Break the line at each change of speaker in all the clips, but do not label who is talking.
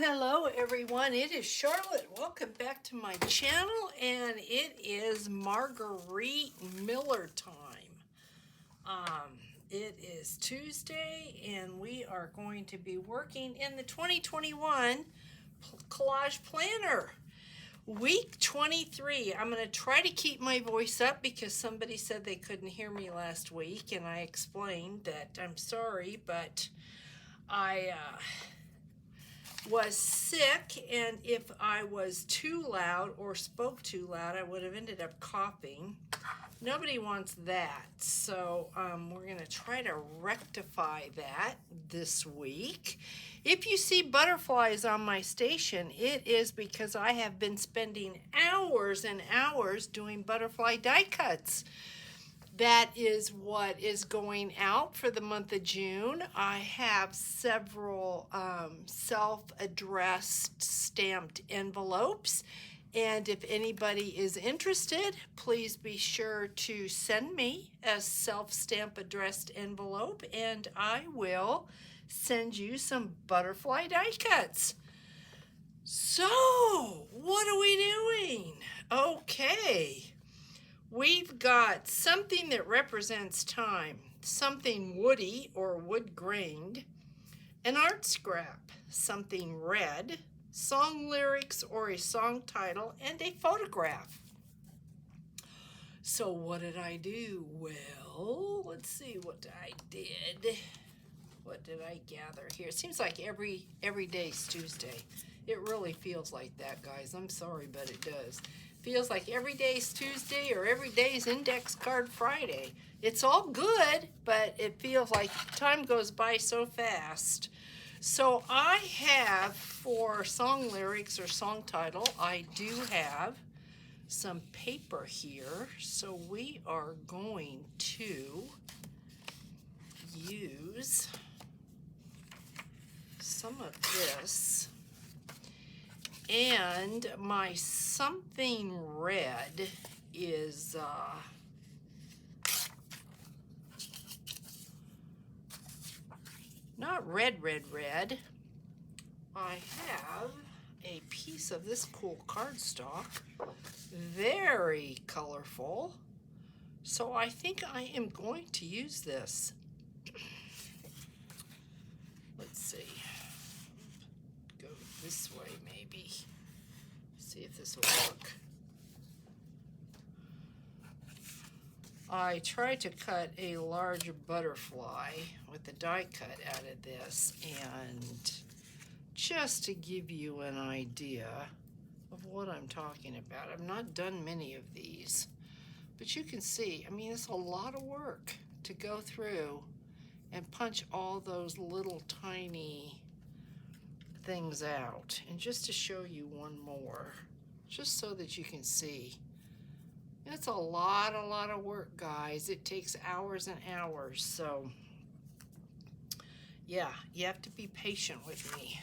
Hello everyone, it is Charlotte. Welcome back to my channel, and it is Margarete Miller time. It is Tuesday and we are going to be working in the 2021 Collage Planner. Week 23. I'm going to try to keep my voice up because somebody said they couldn't hear me last week, and I explained that I'm sorry, but I was sick, and if I was too loud or spoke too loud, I would have ended up coughing. Nobody wants that, so we're going to try to rectify that this week. If you see butterflies on my station, it is because I have been spending hours and hours doing butterfly die cuts. That is what is going out for the month of June. I have several self-addressed stamped envelopes, and if anybody is interested, please be sure to send me a self-stamp addressed envelope, and I will send you some butterfly die cuts. So, what are we doing? Okay. We've got something that represents time, something woody or wood-grained, an art scrap, something red, song lyrics or a song title, and a photograph. So what did I do? Well, let's see what I did. What did I gather here? It seems like every day is Tuesday. It really feels like that, guys. I'm sorry, but it does. Feels like every day's Tuesday or every day's Index Card Friday. It's all good, but it feels like time goes by so fast. So I have, for song lyrics or song title, I do have some paper here. So we are going to use some of this. And my something red is not red. I have a piece of this cool cardstock, very colorful. So I think I am going to use this. Let's see. Go this way maybe. See if this will work. I tried to cut a large butterfly with the die cut out of this, and just to give you an idea of what I'm talking about. I've not done many of these, but you can see, I mean, it's a lot of work to go through and punch all those little tiny things out. And just to show you one more, just so that you can see, it's a lot of work, guys. It takes hours and hours. So yeah, you have to be patient with me.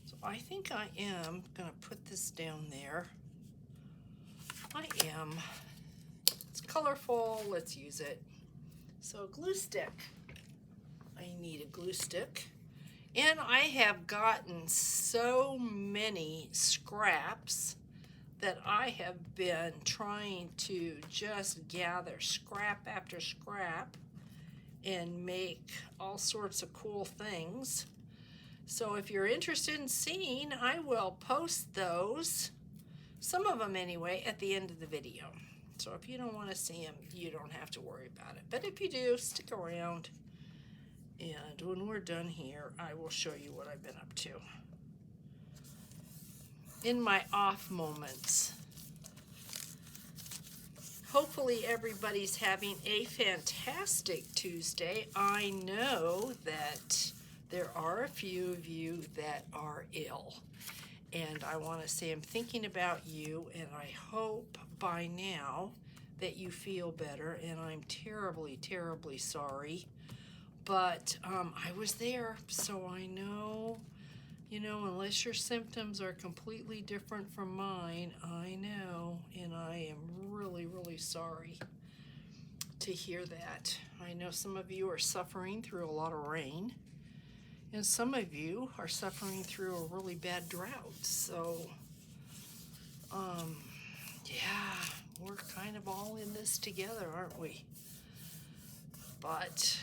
So I think I am gonna put this down there. I am. It's colorful, let's use it. So glue stick. I need a glue stick. And I have gotten so many scraps that I have been trying to just gather scrap after scrap and make all sorts of cool things. So if you're interested in seeing, I will post those, some of them anyway, at the end of the video. So if you don't want to see them, you don't have to worry about it. But if you do, stick around. And when we're done here, I will show you what I've been up to in my off moments. Hopefully everybody's having a fantastic Tuesday. I know that there are a few of you that are ill, and I want to say I'm thinking about you, and I hope by now that you feel better, and I'm terribly sorry. But I was there, so I know, you know, unless your symptoms are completely different from mine, I know, and I am really sorry to hear that. I know some of you are suffering through a lot of rain, And some of you are suffering through a really bad drought. So, yeah, we're kind of all in this together, aren't we? But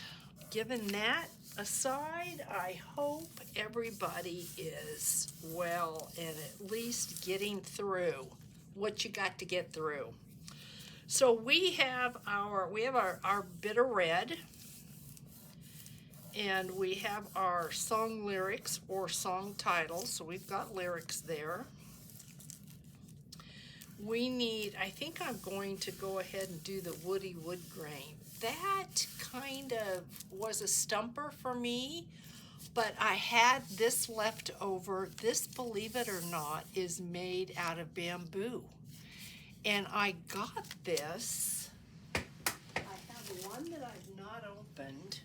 given that aside, I hope everybody is well and at least getting through what you got to get through. So we have our bitter red, and we have our song lyrics or song titles. So we've got lyrics there. We need, I think I'm going to go ahead and do the woody wood grain. That kind of was a stumper for me, but I had this left over. This, believe it or not, is made out of bamboo. And I got this. I have one that I've not opened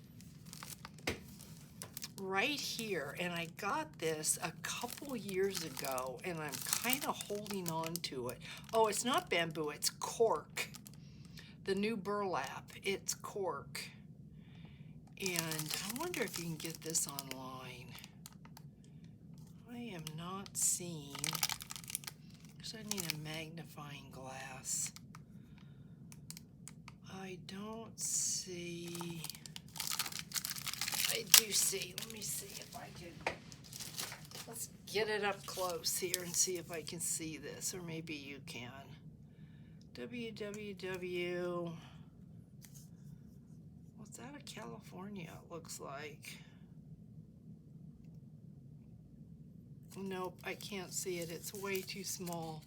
right here, and I got this a couple years ago, and I'm kind of holding on to it. Oh, it's not bamboo, it's cork. The new burlap, it's cork. And I wonder if you can get this online. I am not seeing, because I need a magnifying glass. I don't see. I do see. Let me see if I can. Let's get it up close here and see if I can see this, or maybe you can. www. What's out of California? It looks like. Nope, I can't see it. It's way too small.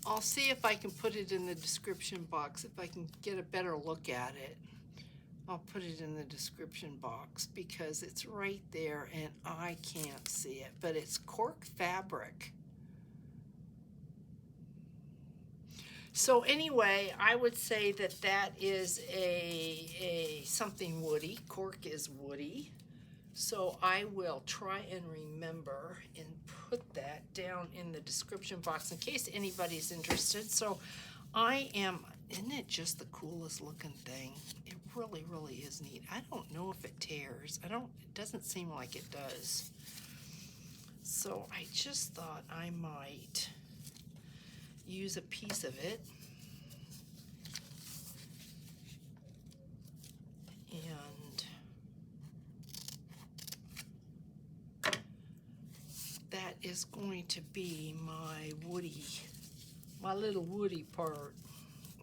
I'll see if I can put it in the description box, if I can get a better look at it. I'll put it in the description box because it's right there and I can't see it, but it's cork fabric. So anyway, I would say that that is a something woody. Cork is woody. So I will try and remember and put that down in the description box in case anybody's interested. So I am, isn't it just the coolest looking thing? It really, really is neat. I don't know if it tears. It doesn't seem like it does. So I just thought I might use a piece of it. And that is going to be my woody, my little woody part.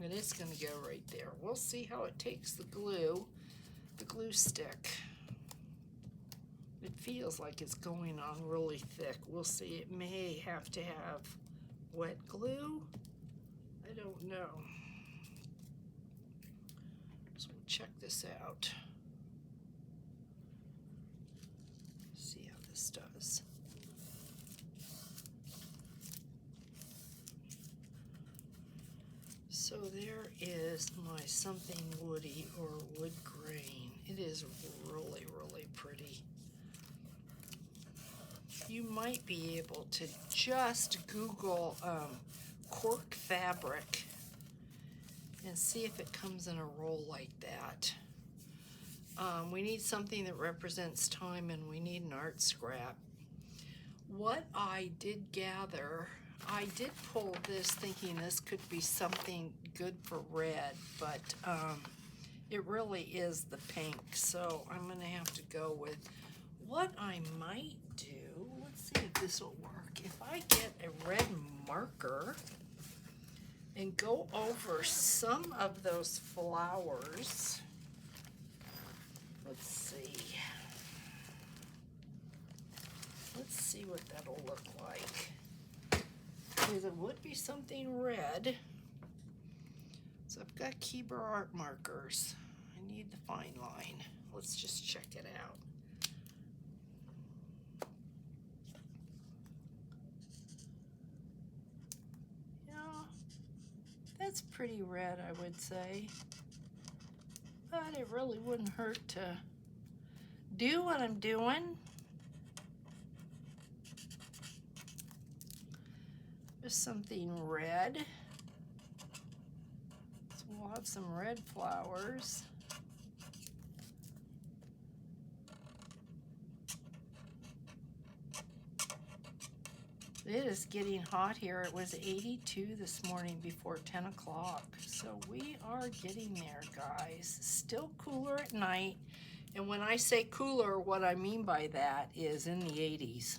And it's going to go right there. We'll see how it takes the glue stick. It feels like it's going on really thick. We'll see. It may have to have wet glue. I don't know. So we'll check this out. See how this does. So there is my something woody or wood grain. It is really, really pretty. You might be able to just Google cork fabric and see if it comes in a roll like that. We need something that represents time, and we need an art scrap. What I did gather, I did pull this thinking this could be something good for red, but it really is the pink, so I'm going to have to go with what I might do. Let's see if this will work. If I get a red marker and go over some of those flowers, let's see. Let's see what that'll look like. Because it would be something red. So I've got Keeper art markers. I need the fine line. Let's just check it out. That's pretty red, I would say. But it really wouldn't hurt to do what I'm doing. Just something red. So we'll have some red flowers. It is getting hot here. It was 82 this morning before 10 o'clock. So we are getting there, guys. Still cooler at night. And when I say cooler, what I mean by that is in the 80s.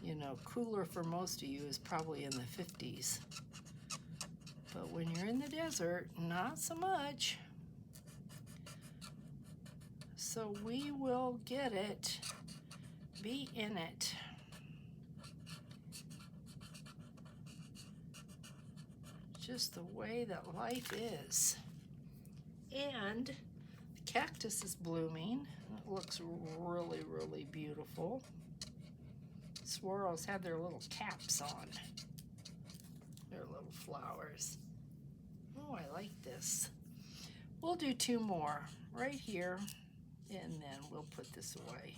You know, cooler for most of you is probably in the 50s. But when you're in the desert, not so much. So we will get it. Be in it. Just the way that life is. And the cactus is blooming. It looks really, really beautiful. Swirls have their little caps on. Their little flowers. Oh, I like this. We'll do 2 more right here, and then we'll put this away.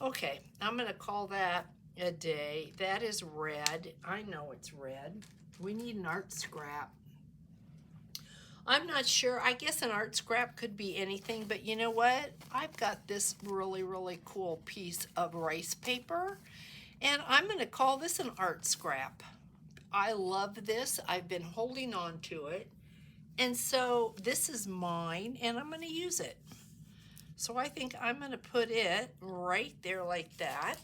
Okay, I'm going to call that a day. That is red. I know it's red. We need an art scrap. I'm not sure. I guess an art scrap could be anything, but you know what? I've got this really, really cool piece of rice paper, and I'm going to call this an art scrap. I love this. I've been holding on to it, and so this is mine, and I'm going to use it. So I think I'm going to put it right there like that.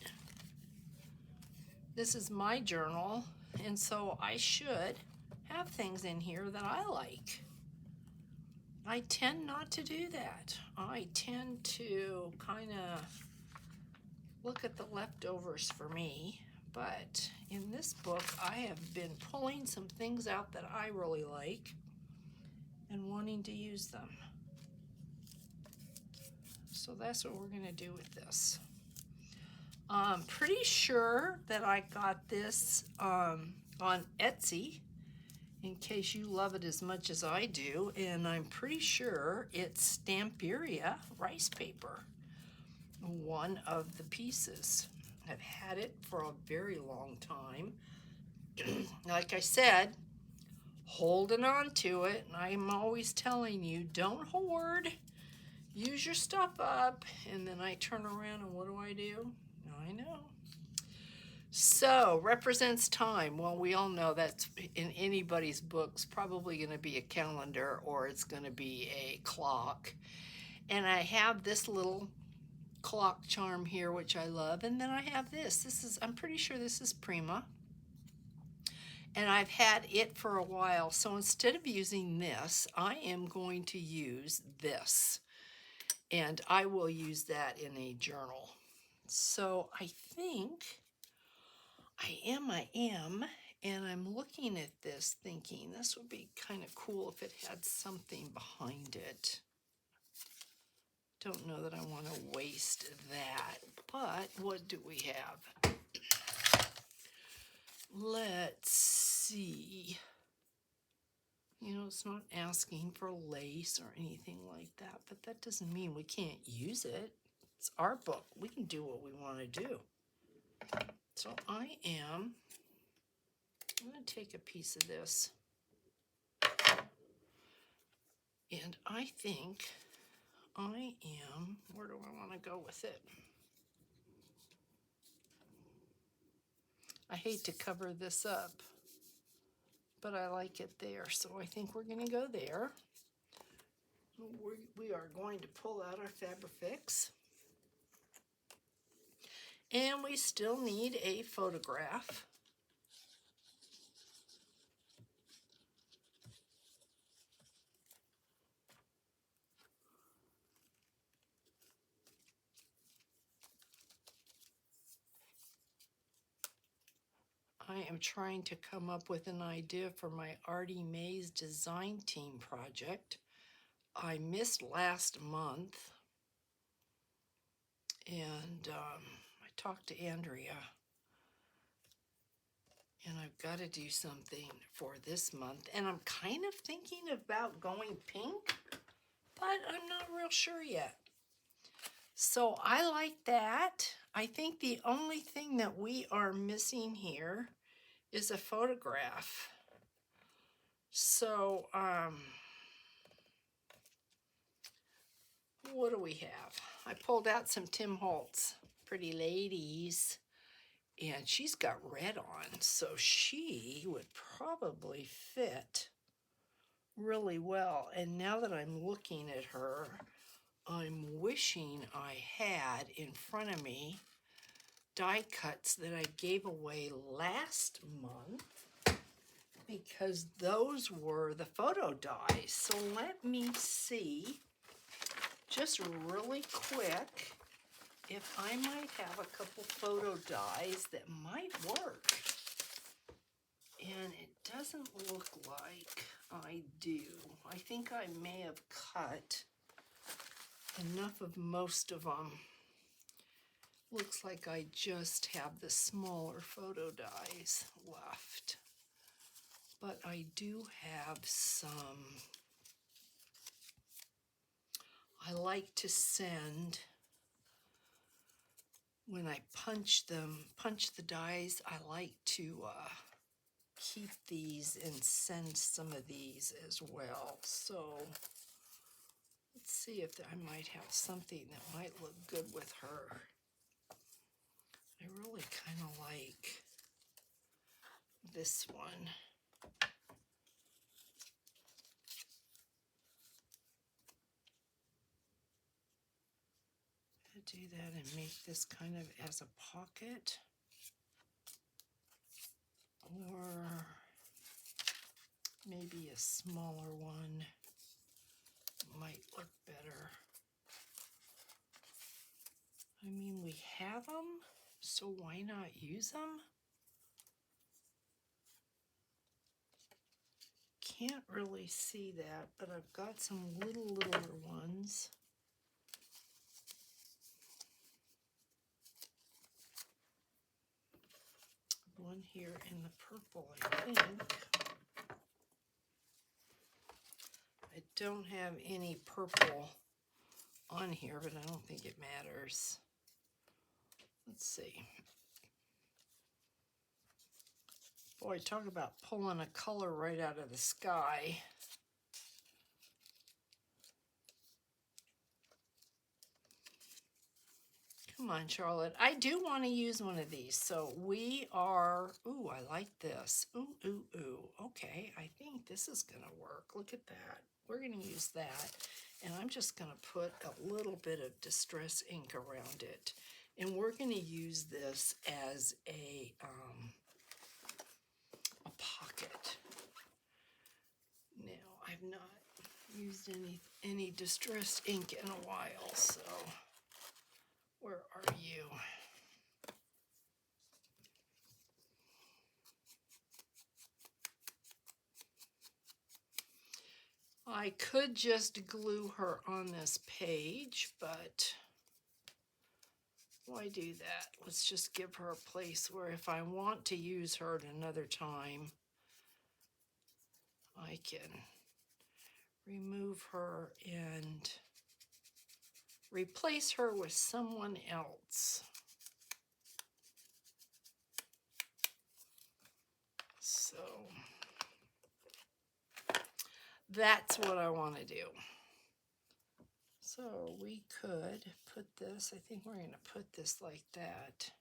This is my journal, and so I should have things in here that I like. I tend not to do that. I tend to kind of look at the leftovers for me, but in this book I have been pulling some things out that I really like and wanting to use them. So that's what we're going to do with this. I'm pretty sure that I got this on Etsy, in case you love it as much as I do, and I'm pretty sure it's Stamperia rice paper, one of the pieces. I've had it for a very long time. Like I said, holding on to it, and I'm always telling you, don't hoard. Use your stuff up, and then I turn around and what do? I know. So, represents time. Well, we all know that's in anybody's books probably going to be a calendar or it's going to be a clock. And I have this little clock charm here, which I love. And then I have this. This is, I'm pretty sure this is Prima. And I've had it for a while. So instead of using this, I am going to use this. And I will use that in a journal. So I think I am, and I'm looking at this thinking this would be kind of cool if it had something behind it. Don't know that I want to waste that, but what do we have? Let's see. You know, it's not asking for lace or anything like that, but that doesn't mean we can't use it. It's our book. We can do what we want to do. So I'm going to take a piece of this, and I think where do I want to go with it? I hate to cover this up, but I like it there, so I think we're going to go there. We are going to pull out our Fabrifix, and we still need a photograph. I am trying to come up with an idea for my Artie Mays design team project. I missed last month, and I talked to Andrea, and I've got to do something for this month, and I'm kind of thinking about going pink, but I'm not real sure yet. So I like that. I think the only thing that we are missing here is a photograph. So what do we have? I pulled out some Tim Holtz Pretty Ladies, and she's got red on, so she would probably fit really well. And now that I'm looking at her, I'm wishing I had in front of me die cuts that I gave away last month, because those were the photo dies. So let me see, just really quick, if I might have a couple photo dies that might work. And it doesn't look like I do. I think I may have cut enough of most of them. Looks like I just have the smaller photo dies left. But I do have some. I like to send, when I punch the dies, I like to keep these and send some of these as well. So let's see if I might have something that might look good with her. I really kind of like this one. Do that and make this kind of as a pocket, or maybe a smaller one might look better. I mean, we have them, so why not use them? Can't really see that, but I've got some littler ones. One here in the purple, I think. I don't have any purple on here, but I don't think it matters. Let's see. Boy, talk about pulling a color right out of the sky. Come on, Charlotte. I do want to use one of these. So we are, ooh, I like this. Ooh, ooh, ooh. Okay, I think this is going to work. Look at that. We're going to use that. And I'm just going to put a little bit of distress ink around it. And we're going to use this as a pocket. Now, I've not used any distressed ink in a while, so where are you? I could just glue her on this page, but why do that? Let's just give her a place where if I want to use her at another time, I can remove her and replace her with someone else. So that's what I want to do. So we could put this, I think we're going to put this like that.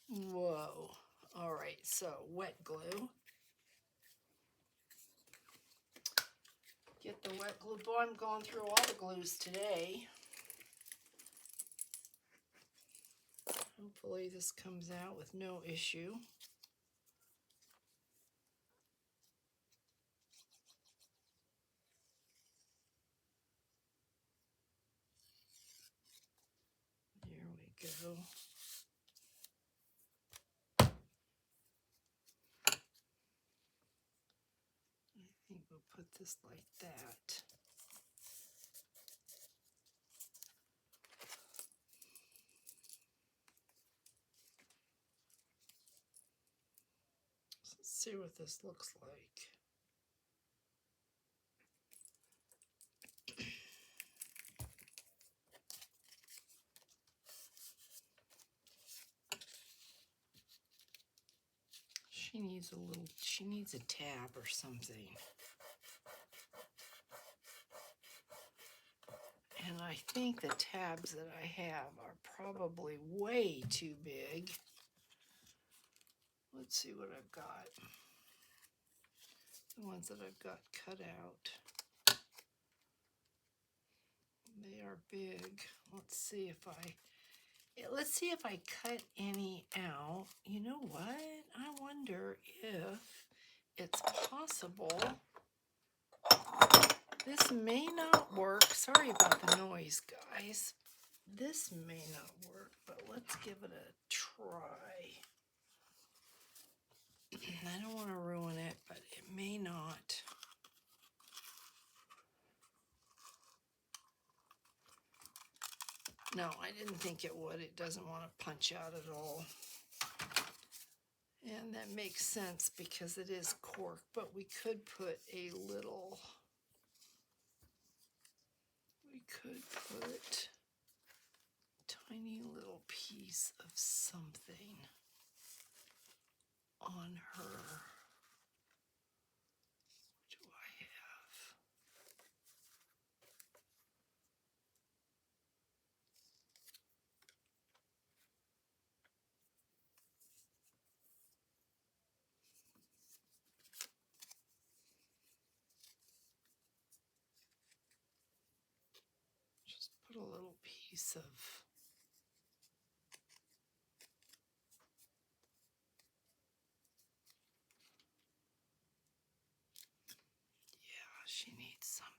Whoa. All right, so wet glue. Get the wet glue. Boy, I'm going through all the glues today. Hopefully this comes out with no issue. There we go. I think we'll put this like that. Let's see what this looks like. She needs a tab or something. And I think the tabs that I have are probably way too big. Let's see what I've got. The ones that I've got cut out. They are big. Let's see if I cut any out. You know what? I wonder if it's possible. This may not work. Sorry about the noise, guys. This may not work, but let's give it a try. I don't want to ruin it, but it may not. No, I didn't think it would. It doesn't want to punch out at all. And that makes sense because it is cork, but we could put a little, tiny little piece of something on her. What do I have? Just put a little piece of, yeah, she needs something.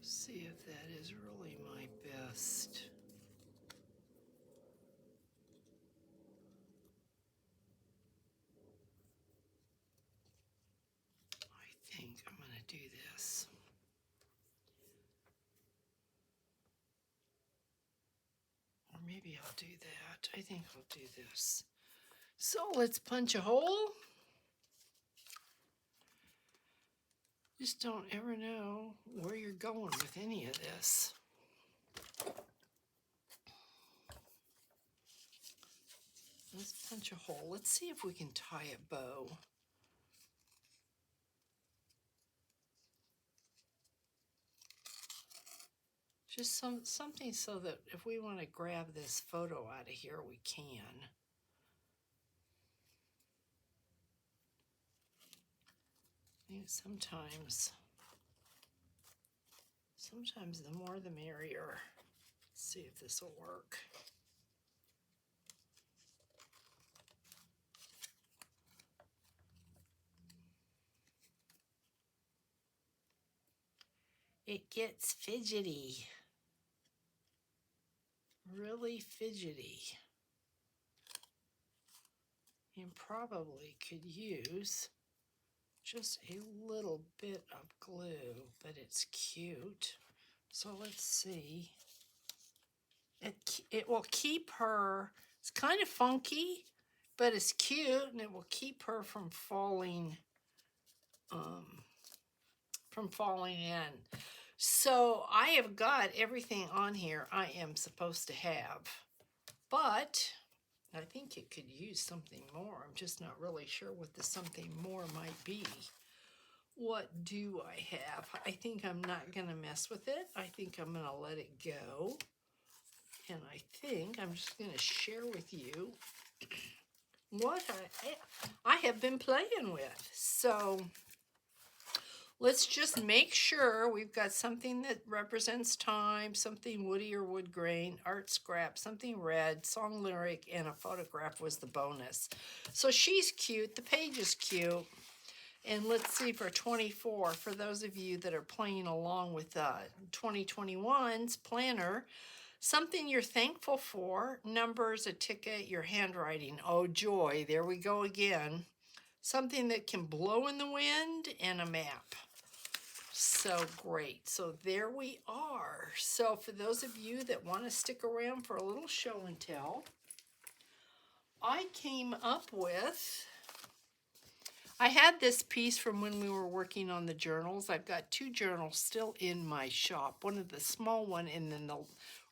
See if that is really my best. I think I'm going to do this. Or maybe I'll do that. I think I'll do this. So let's punch a hole. Just don't ever know where you're going with any of this. Let's punch a hole. Let's see if we can tie a bow. Just something so that if we want to grab this photo out of here, we can. I think sometimes the more the merrier. Let's see if this will work. It gets fidgety. Really fidgety. And probably could use just a little bit of glue, but it's cute. So let's see. It will keep her, it's kind of funky, but it's cute, and it will keep her from falling in. So I have got everything on here I am supposed to have, but I think it could use something more. I'm just not really sure what the something more might be. What do I have? I think I'm not going to mess with it. I think I'm going to let it go. And I think I'm just going to share with you what I have been playing with. So let's just make sure we've got something that represents time, something woody or wood grain, art scrap, something red, song lyric, and a photograph was the bonus. So she's cute. The page is cute. And let's see for 24, for those of you that are playing along with 2021's planner, something you're thankful for, numbers, a ticket, your handwriting. Oh, joy, there we go again. Something that can blow in the wind, and a map. So great. So there we are. So for those of you that want to stick around for a little show and tell, I came up with I had this piece from when we were working on the journals. I've got 2 journals still in my shop. One of the small one and then the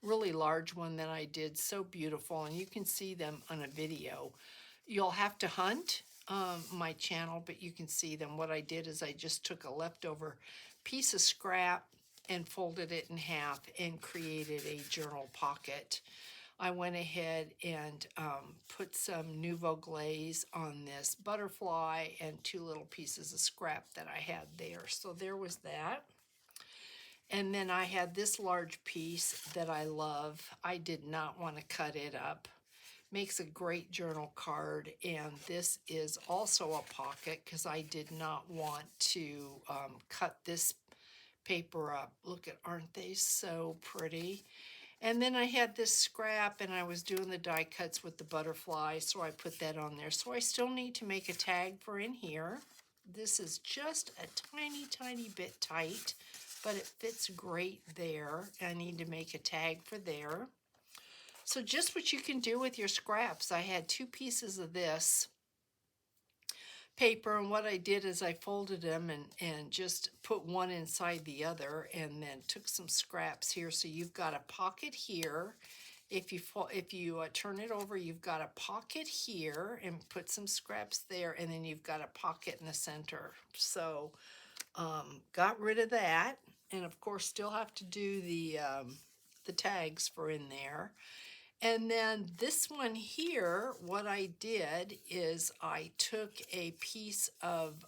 really large one that I did, so beautiful. And you can see them on a video. You'll have to hunt my channel, but you can see them. What I did is I just took a leftover piece of scrap and folded it in half and created a journal pocket. I went ahead and put some Nouveau Glaze on this butterfly and 2 little pieces of scrap that I had there. So there was that. And then I had this large piece that I love. I did not want to cut it up. Makes a great journal card, and this is also a pocket because I did not want to cut this paper up. Look at, aren't they so pretty? And then I had this scrap and I was doing the die cuts with the butterfly, so I put that on there. So I still need to make a tag for in here. This is just a tiny, tiny bit tight, but it fits great there. I need to make a tag for there. So just what you can do with your scraps. I had 2 pieces of this paper, and what I did is I folded them and just put one inside the other, and then took some scraps here. So you've got a pocket here. If you turn it over, you've got a pocket here and put some scraps there, and then you've got a pocket in the center. So got rid of that, and of course still have to do the tags for in there. And then this one here, what I did is I took a piece of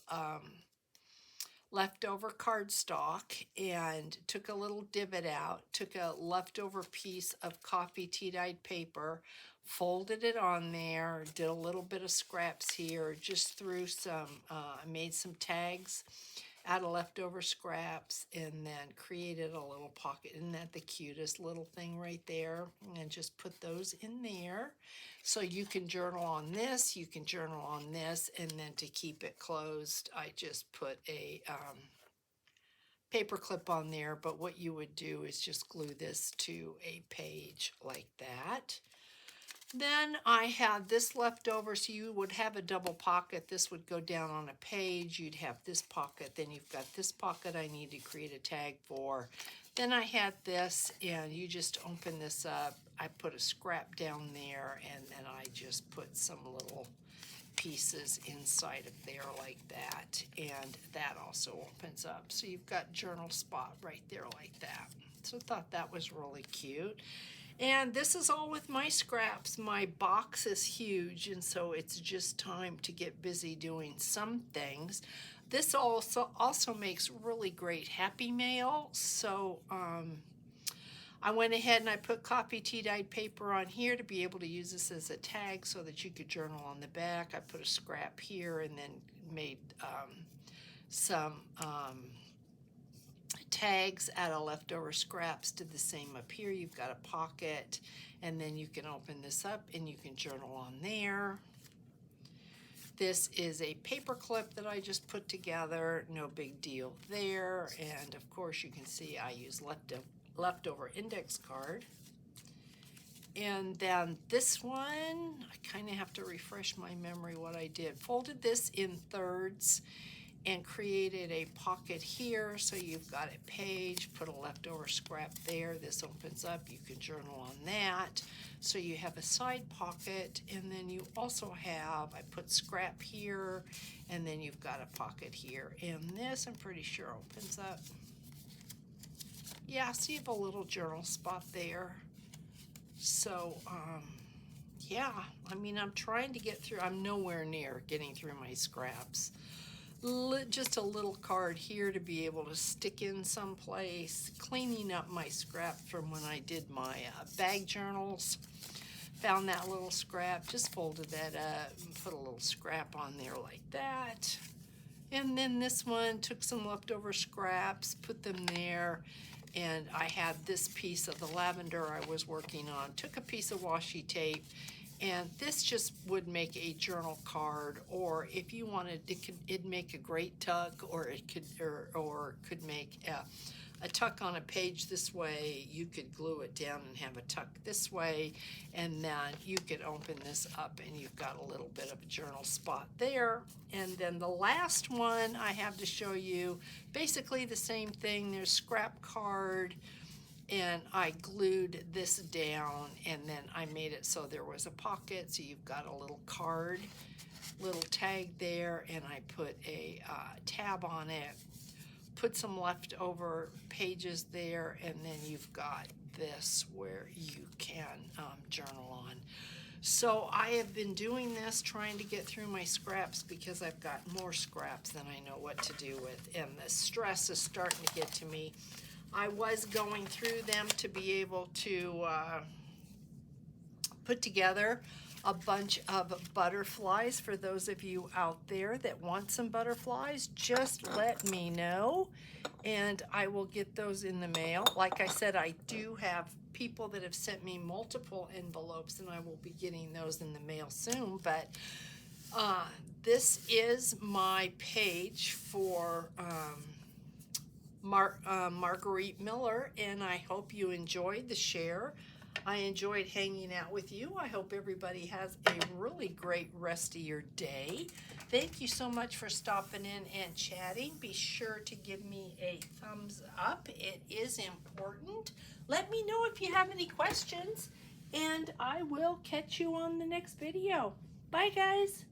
leftover cardstock and took a little divot out, took a leftover piece of coffee tea-dyed paper, folded it on there, did a little bit of scraps here, just threw some, made some tags out of leftover scraps, and then created a little pocket. Isn't that the cutest little thing right there? And just put those in there. So you can journal on this, you can journal on this, and then to keep it closed, I just put a paper clip on there. But what you would do is just glue this to a page like that. Then I had this left over, so you would have a double pocket. This would go down on a page. You'd have this pocket. Then you've got this pocket I need to create a tag for. Then I had this, and you just open this up. I put a scrap down there, and then I just put some little pieces inside of there like that. And that also opens up. So you've got journal spot right there like that. So I thought that was really cute. And this is all with my scraps. My box is huge, and so it's just time to get busy doing some things. This also makes really great Happy Mail. So I went ahead and I put coffee tea-dyed paper on here to be able to use this as a tag so that you could journal on the back. I put a scrap here and then made some tags out of leftover scraps. Did the same up here. You've got a pocket, and then you can open this up and you can journal on there. This is a paper clip that I just put together. No big deal there. And of course you can see I use leftover index card. And then this one, I kind of have to refresh my memory what I did. Folded this in thirds and created a pocket here. So you've got a page, put a leftover scrap there. This opens up, you can journal on that. So you have a side pocket, and then you also have, I put scrap here, and then you've got a pocket here. And this, I'm pretty sure, opens up. Yeah, so you have a little journal spot there. So, yeah, I mean, I'm trying to get through, I'm nowhere near getting through my scraps. Just a little card here to be able to stick in someplace. Cleaning up my scrap from when I did my bag journals. Found that little scrap, just folded that up and put a little scrap on there like that. And then this one, took some leftover scraps, put them there. And I had this piece of the lavender I was working on. Took a piece of washi tape, and this just would make a journal card, or if you wanted, it'd make a great tuck, or it could, or could make a tuck on a page this way, you could glue it down and have a tuck this way, and then you could open this up and you've got a little bit of a journal spot there. And then the last one I have to show you, basically the same thing. There's scrap card, and I glued this down, and then I made it so there was a pocket, so you've got a little card, little tag there, and I put a tab on it, put some leftover pages there, and then you've got this where you can journal on. So I have been doing this, trying to get through my scraps because I've got more scraps than I know what to do with, and the stress is starting to get to me. I was going through them to be able to put together a bunch of butterflies. For those of you out there that want some butterflies, just let me know and I will get those in the mail. Like I said, I do have people that have sent me multiple envelopes, and I will be getting those in the mail soon. But this is my page for Margarete Miller, and I hope you enjoyed the share. I enjoyed hanging out with you. I hope everybody has a really great rest of your day. Thank you so much for stopping in and chatting. Be sure to give me a thumbs up. It is important. Let me know if you have any questions, and I will catch you on the next video. Bye, guys.